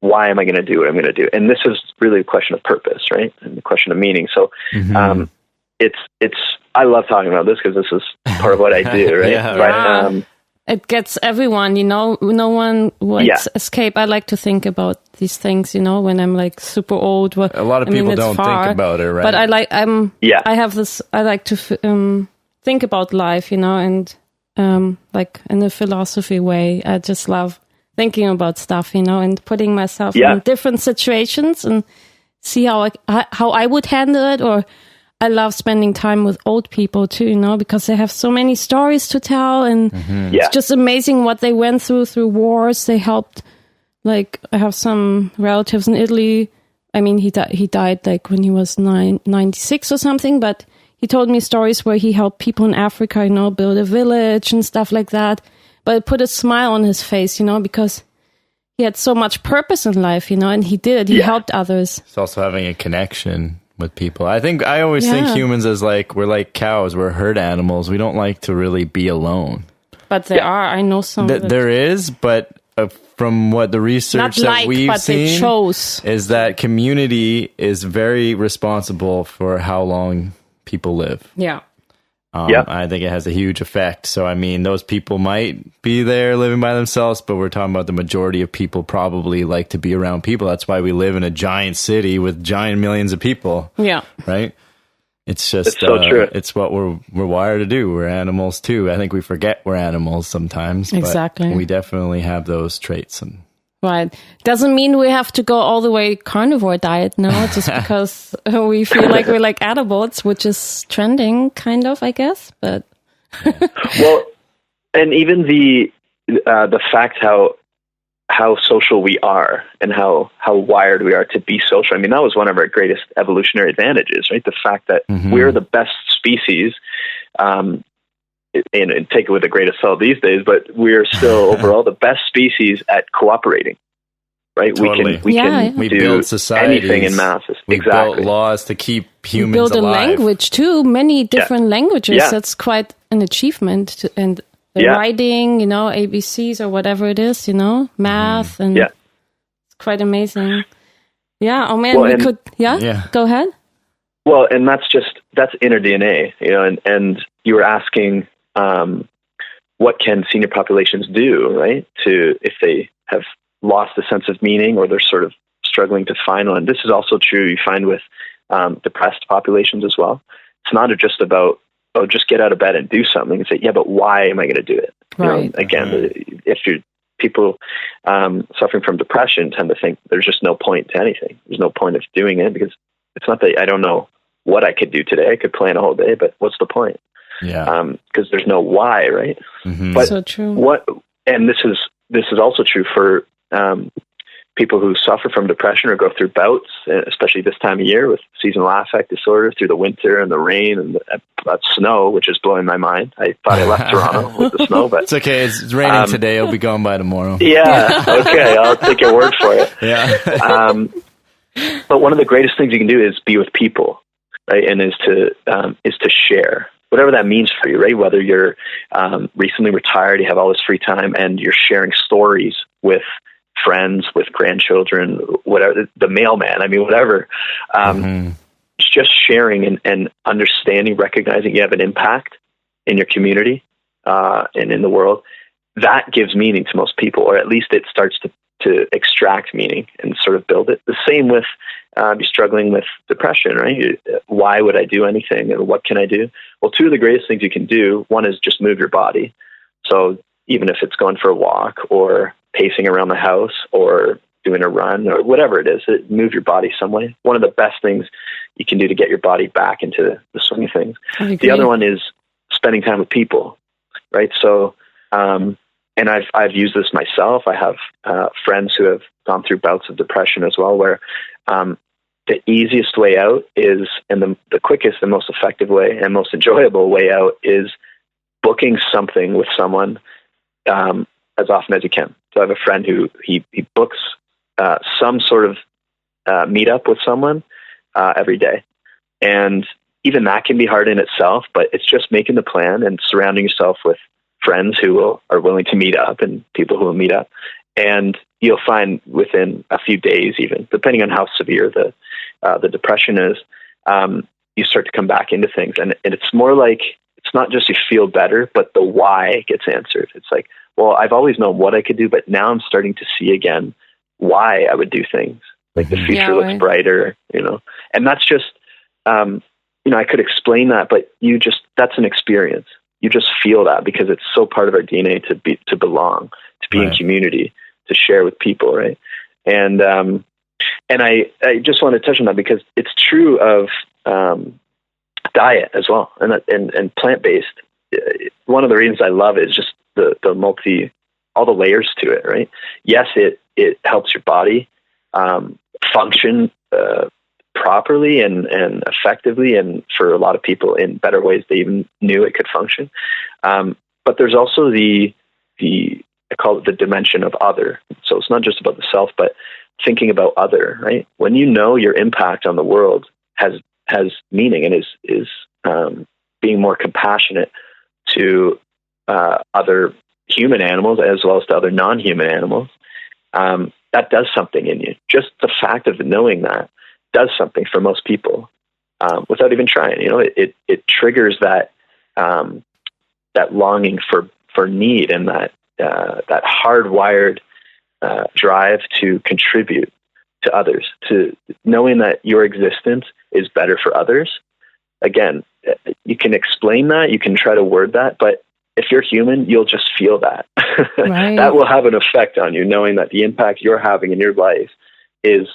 why am I going to do what I'm going to do? And this is really a question of purpose, right? And the question of meaning. So I love talking about this because this is part of what I do, right? Yeah, it gets everyone, no one will escape. I like to think about these things, when I'm like super old. A lot of people don't think about it, right? But I have this, I like to think about life, and like in a philosophy way. I just love thinking about stuff, and putting myself in different situations and see how I would handle it. Or I love spending time with old people too, because they have so many stories to tell, and it's just amazing what they went through wars. They helped, like, I have some relatives in Italy. I mean, he died like when he was 96 or something, but he told me stories where he helped people in Africa, build a village and stuff like that. But it put a smile on his face, because he had so much purpose in life, and he did. He helped others. It's also having a connection with people. I always think humans as we're like cows. We're herd animals. We don't like to really be alone. But there are. I know some. There is, but from what the research we've seen is that community is very responsible for how long people live. Yeah. I think it has a huge effect. So, I mean, those people might be there living by themselves, but we're talking about the majority of people probably like to be around people. That's why we live in a giant city with giant millions of people. Yeah. Right? It's just, so true. It's what we're wired to do. We're animals too. I think we forget we're animals sometimes. Exactly. But we definitely have those traits. Right. Doesn't mean we have to go all the way carnivore diet, no, just because we feel like we're like animals, which is trending, kind of, I guess. But well, and even the fact how social we are and how wired we are to be social. I mean, that was one of our greatest evolutionary advantages, right? The fact that we're the best species. And take it with a grain of salt these days, but we're still overall the best species at cooperating, right? Totally. We can we do build societies, anything in masses. We built laws to keep humans alive. We build a language too, many different languages. Yeah. That's quite an achievement. And the writing, ABCs or whatever it is, math, and it's quite amazing. Yeah. Oh man, well, could. Go ahead. Well, and that's inner DNA, and you were asking, what can senior populations do, right? If they have lost a sense of meaning or they're sort of struggling to find one. This is also true you find with depressed populations as well. It's not just about, just get out of bed and do something and say, yeah, but why am I going to do it? Right. Again, if people suffering from depression tend to think there's just no point to anything. There's no point of doing it because it's not that I don't know what I could do today. I could plan a whole day, but what's the point? Yeah. Because there's no why, right? But so true. And this is also true for people who suffer from depression or go through bouts, especially this time of year with seasonal affect disorder through the winter and the rain and the snow, which is blowing my mind. I thought I left Toronto with the snow, but it's okay. It's raining today. It'll be gone by tomorrow. Yeah. Okay. I'll take your word for it. Yeah. But one of the greatest things you can do is be with people, right? And is to share. Whatever that means for you, right? Whether you're recently retired, you have all this free time, and you're sharing stories with friends, with grandchildren, whatever, the mailman, whatever. It's just sharing and understanding, recognizing you have an impact in your community and in the world. That gives meaning to most people, or at least it starts to extract meaning and sort of build it. The same with you're struggling with depression, right? Why would I do anything, and what can I do? Well, two of the greatest things you can do, one is just move your body. So even if it's going for a walk or pacing around the house or doing a run or whatever it is, move your body some way. One of the best things you can do to get your body back into the swing of things. The other one is spending time with people, right? So, and I've used this myself. I have friends who have gone through bouts of depression as well, where the easiest way out is, and the quickest and most effective way and most enjoyable way out is booking something with someone as often as you can. So I have a friend who he books some sort of meetup with someone every day. And even that can be hard in itself, but it's just making the plan and surrounding yourself with friends who are willing to meet up and people who will meet up. And you'll find within a few days, even depending on how severe the depression is, you start to come back into things. And it's more like, it's not just you feel better, but the why gets answered. It's like, well, I've always known what I could do, but now I'm starting to see again why I would do things. Like the future looks brighter, and that's just, I could explain that, but that's an experience. You just feel that because it's so part of our DNA to belong, to be in community, to share with people. Right. And I just want to touch on that because it's true of, diet as well. And plant-based, one of the reasons I love it is just all the layers to it. Right. Yes, it helps your body, function, properly and effectively, and for a lot of people in better ways they even knew it could function. But there's also I call it the dimension of other. So it's not just about the self, but thinking about other, right? When you know your impact on the world has meaning and is being more compassionate to other human animals as well as to other non-human animals, that does something in you. Just the fact of knowing that does something for most people without even trying. It triggers that longing for need and that hardwired drive to contribute to others, to knowing that your existence is better for others. Again, you can explain that, you can try to word that, but if you're human, you'll just feel that. Right. That will have an effect on you, knowing that the impact you're having in your life is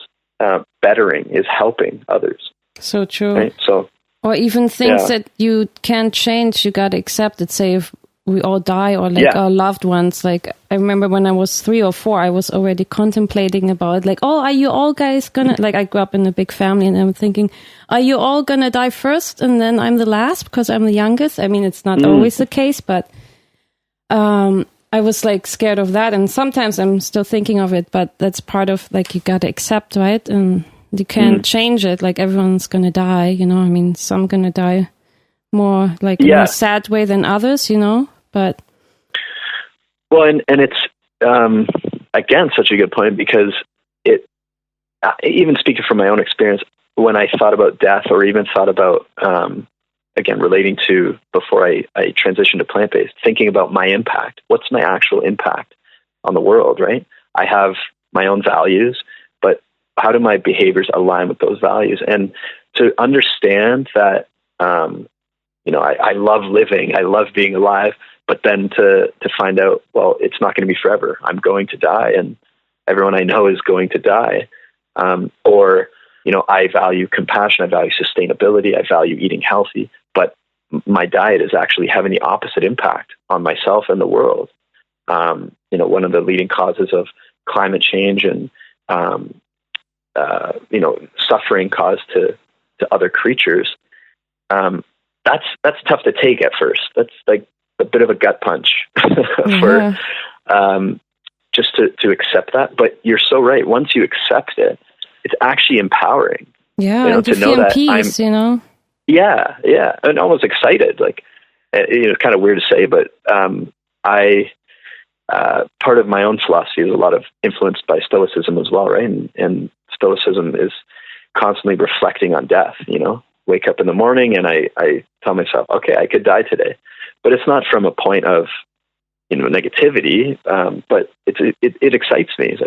bettering, is helping others. So true. Right? So, or even things that you can't change, you got to accept it. Say if we all die or our loved ones. Like I remember when I was 3 or 4, I was already contemplating about it. Are you all guys gonna, I grew up in a big family and I'm thinking, are you all gonna die first and then I'm the last because I'm the youngest? I mean, it's not always the case, but I was scared of that. And sometimes I'm still thinking of it, but that's part of you got to accept, right? And you can't change it. Everyone's going to die, I mean, some going to die more in a sad way than others, but. Well, and it's, again, such a good point because even speaking from my own experience, when I thought about death or even thought about, again, relating to before I transitioned to plant-based, thinking about my impact. What's my actual impact on the world, right? I have my own values, but how do my behaviors align with those values? And to understand that, I love living, I love being alive, but then to find out, well, it's not going to be forever. I'm going to die, and everyone I know is going to die. Or I value compassion, I value sustainability, I value eating healthy, but my diet is actually having the opposite impact on myself and the world. One of the leading causes of climate change and, suffering caused to other creatures. That's tough to take at first. That's a bit of a gut punch for, just to accept that. But you're so right. Once you accept it, it's actually empowering. Yeah, and to know that peace, Yeah, and almost excited. Kind of weird to say, but I part of my own philosophy is a lot of influenced by Stoicism as well, right? And Stoicism is constantly reflecting on death. Wake up in the morning and I tell myself, okay, I could die today, but it's not from a point of negativity, but it excites me. It's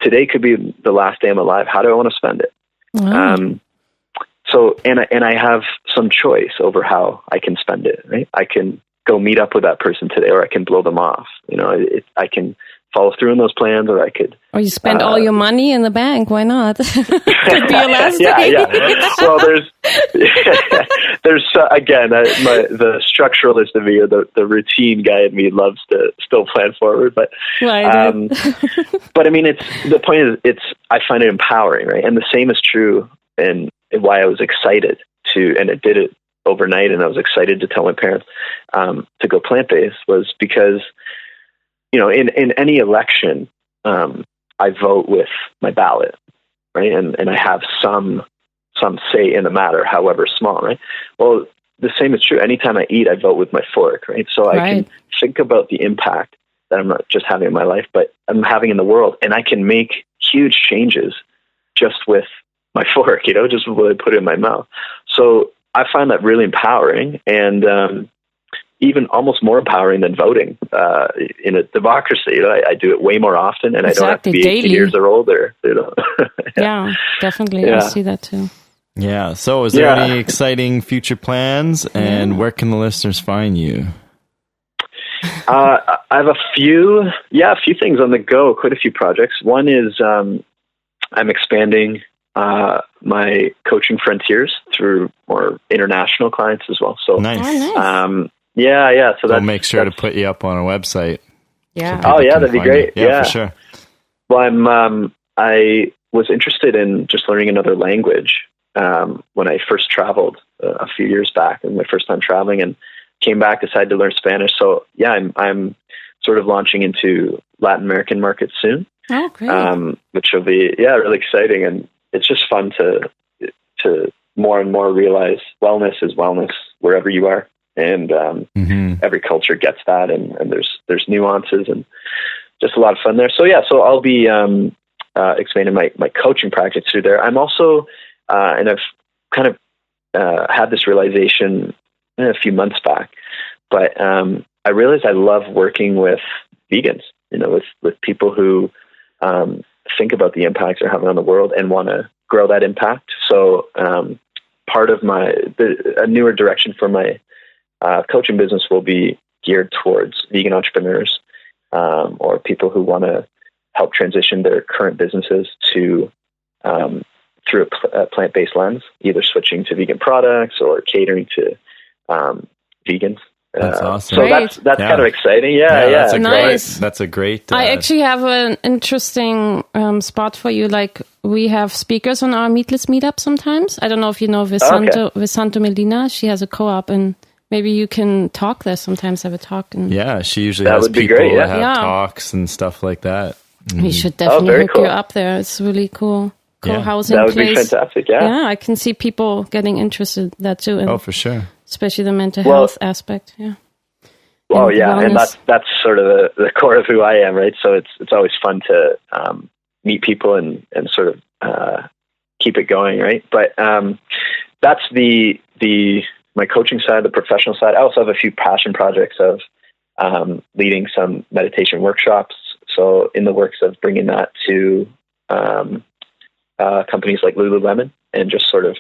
today could be the last day I'm alive. How do I want to spend it? Wow. So, and I have some choice over how I can spend it, right? I can go meet up with that person today, or I can blow them off. I can follow through on those plans, or I could. Or you spend all your money in the bank. Why not? Could be your last day. Yeah. Well, there's again, the structuralist of me, or the routine guy in me loves to still plan forward, but right. But I mean, the point is, I find it empowering, right? And the same is true and why I was excited and it did it overnight, and I was excited to tell my parents to go plant-based, was because, in any election, I vote with my ballot, right? And I have some say in the matter, however small, right? Well, the same is true. Anytime I eat, I vote with my fork, right? So I can think about the impact that I'm not just having in my life, but I'm having in the world, and I can make huge changes just with my fork, just with what I put in my mouth. So I find that really empowering, and even almost more empowering than voting in a democracy. I do it way more often, and I don't have to be 18 years or older. Yeah, definitely. I see that too. Yeah. So is there any exciting future plans, and where can the listeners find you? I have a few things on the go, quite a few projects. One is I'm expanding my coaching frontiers through more international clients as well. So nice. So I'll make sure to put you up on a website. Yeah. So that'd be great. Yeah, for sure. Well, I was interested in just learning another language when I first traveled a few years back, and my first time traveling, and came back, decided to learn Spanish. So I'm sort of launching into Latin American markets soon. Oh, great. Which will be really exciting, and it's just fun to more and more realize wellness is wellness wherever you are, and every culture gets that, and there's nuances, and just a lot of fun there. So I'll be expanding my coaching practice through there. I'm also and I've kind of had this realization a few months back, but I realized I love working with vegans, with people who think about the impacts they're having on the world and want to grow that impact. So part of a newer direction for my coaching business will be geared towards vegan entrepreneurs or people who want to help transition their current businesses to through a plant-based lens, either switching to vegan products or catering to vegans. That's awesome. So that's kind of exciting. That's nice. That's a great. I actually have an interesting spot for you. Like, we have speakers on our Meatless Meetup sometimes. I don't know if you know Visanto Medina. She has a co-op, and maybe you can talk there sometimes. Have a talk. And she usually has people that have talks and stuff like that. We should definitely hook you up there. It's really cool. Co-housing that would place. be fantastic. Yeah, I can see people getting interested in that too. And for sure. Especially the mental health aspect. Yeah. Well, and that's sort of the core of who I am, right? So it's always fun to meet people and sort of keep it going, right? But that's my coaching side, the professional side. I also have a few passion projects of leading some meditation workshops. So in the works of bringing that to companies like Lululemon, and just sort of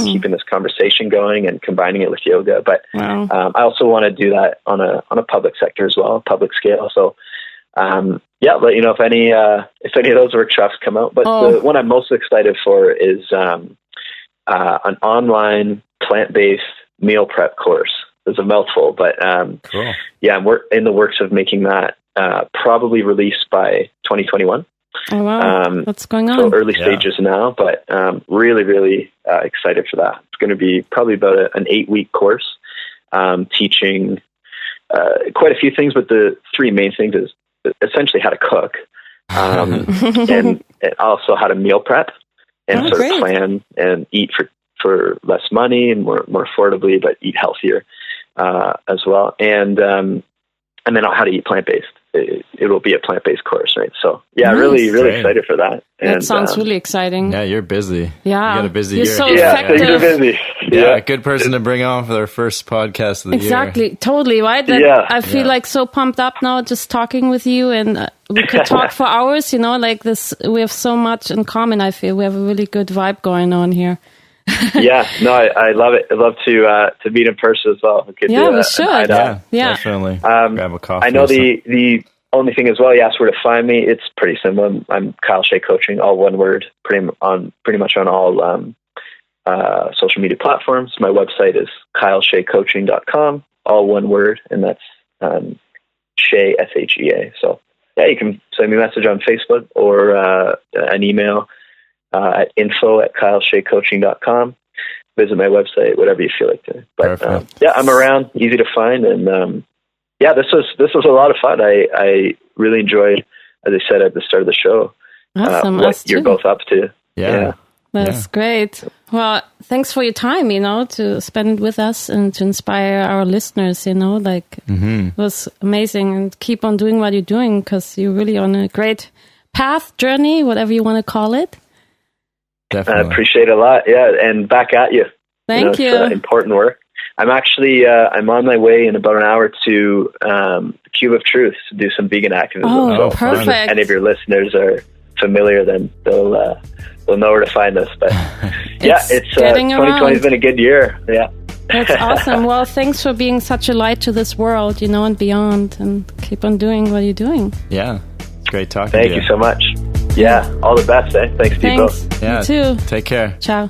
keeping this conversation going and combining it with yoga. But I also want to do that on a public sector as well, public scale. So let you know if any of those workshops come out. But the one I'm most excited for is an online plant-based meal prep course. There's a mouthful, but cool. We're in the works of making that probably released by 2021. Oh, wow. What's going on? So early stages now, but really, really excited for that. It's going to be probably about an 8-week course, teaching quite a few things, but the three main things is essentially how to cook, and also how to meal prep and sort of plan and eat for less money and more affordably, but eat healthier as well. And then how to eat plant-based. It will be a plant-based course, right? So, really excited for that. That sounds really exciting. Yeah, you're busy. Yeah. You got a busy year. So effective. You're busy. Yeah, good person to bring on for their first podcast of the year. Exactly, totally, right? I feel like so pumped up now just talking with you, and we could talk for hours, like this. We have so much in common, I feel. We have a really good vibe going on here. I love it. I'd love to meet in person as well. We should. Definitely. Grab a coffee. I know the only thing as well, you asked where to find me. It's pretty simple. I'm Kyle Shea Coaching, all one word, pretty much on all social media platforms. My website is kylesheacoaching.com, all one word, and that's Shea, Shea. So you can send me a message on Facebook or an email. at info@kylesheacoaching.com. Visit my website, whatever you feel like to. But I'm around, easy to find, and this was a lot of fun. I really enjoyed, as I said at the start of the show, what you're both up to. Yeah. That's great. Well, thanks for your time, to spend with us and to inspire our listeners, it was amazing, and keep on doing what you're doing, because you're really on a great path, journey, whatever you want to call it. Definitely. I appreciate it a lot. Yeah. And back at you. Thank you. It's important work. I'm actually, I'm on my way in about an hour to Cube of Truth to do some vegan activism. Oh, perfect. If any of your listeners are familiar, then they'll know where to find us. But it's 2020 has been a good year. Yeah. That's awesome. Well, thanks for being such a light to this world, and beyond, and keep on doing what you're doing. Yeah. It's great talking to you. Thank you so much. Yeah. All the best. Thanks to you both. Yeah. You too. Take care. Ciao.